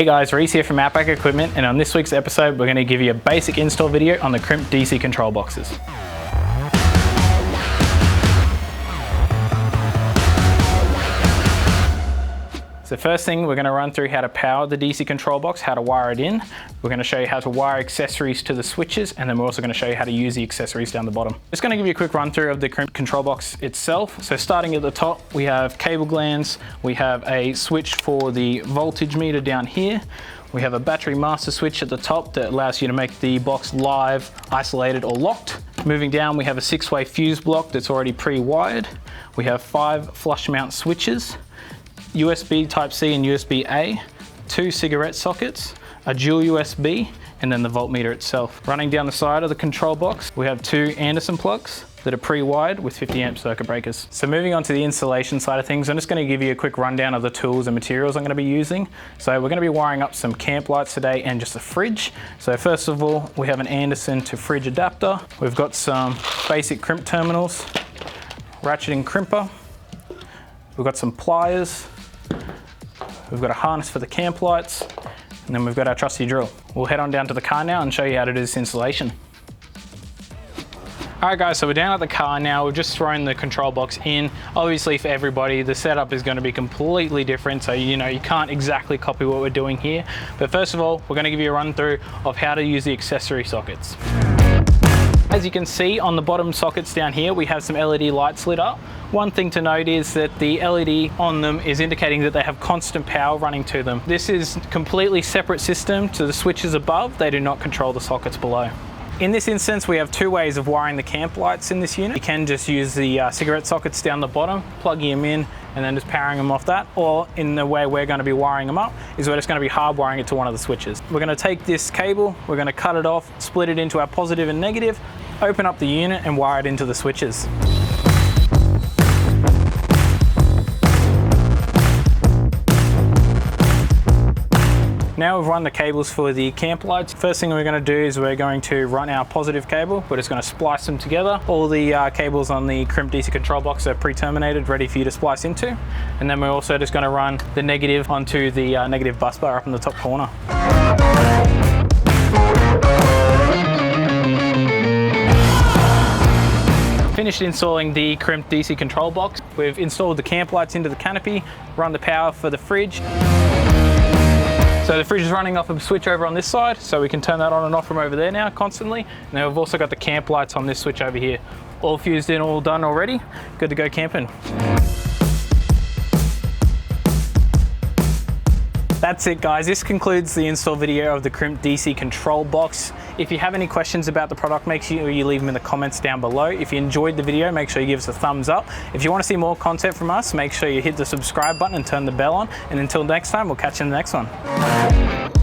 Hey guys, Reece here from Outback Equipment, and on this week's episode we're going to give you a basic install video on the Krimped DC Control Boxes. So first thing, we're going to run through how to power the DC control box, how to wire it in. We're going to show you how to wire accessories to the switches, and then we're also going to show you how to use the accessories down the bottom. Just going to give you a quick run through of the Krimped control box itself. So starting at the top, we have cable glands, we have a switch for the voltage meter down here. We have a battery master switch at the top that allows you to make the box live, isolated, or locked. Moving down, we have a 6-way fuse block that's already pre-wired. We have 5 flush mount switches, USB Type-C and USB-A, 2 cigarette sockets, a dual USB, and then the voltmeter itself. Running down the side of the control box, we have 2 Anderson plugs that are pre-wired with 50 amp circuit breakers. So moving on to the installation side of things, I'm just going to give you a quick rundown of the tools and materials I'm going to be using. So we're going to be wiring up some camp lights today and just a fridge. So first of all, we have an Anderson to fridge adapter. We've got some basic crimp terminals, ratcheting crimper. We've got some pliers. We've got a harness for the camp lights, and then we've got our trusty drill. We'll head on down to the car now and show you how to do this installation. Alright guys, so we're down at the car now. We've just thrown the control box in. Obviously for everybody, the setup is going to be completely different, so you can't exactly copy what we're doing here. But first of all, we're going to give you a run through of how to use the accessory sockets. As you can see on the bottom sockets down here, we have some LED lights lit up. One thing to note is that the LED on them is indicating that they have constant power running to them. This is a completely separate system to the switches above. They do not control the sockets below. In this instance, we have 2 ways of wiring the camp lights in this unit. You can just use the cigarette sockets down the bottom, plugging them in, and then just powering them off that. Or in the way we're going to be wiring them up, is we're just going to be hardwiring it to one of the switches. We're going to take this cable, we're going to cut it off, split it into our positive and negative, open up the unit and wire it into the switches. Now we've run the cables for the camp lights. First thing we're going to do is we're going to run our positive cable. We're just going to splice them together. All the cables on the Krimped DC control box are pre-terminated, ready for you to splice into. And then we're also just going to run the negative onto the negative bus bar up in the top corner. Finished installing the Krimped DC control box. We've installed the camp lights into the canopy, run the power for the fridge. So the fridge is running off a switch over on this side, so we can turn that on and off from over there now constantly. And then we've also got the camp lights on this switch over here. All fused in, all done already. Good to go camping. That's it guys, this concludes the install video of the Krimped DC control box. If you have any questions about the product, make sure you leave them in the comments down below. If you enjoyed the video, make sure you give us a thumbs up. If you want to see more content from us, make sure you hit the subscribe button and turn the bell on. And until next time, we'll catch you in the next one.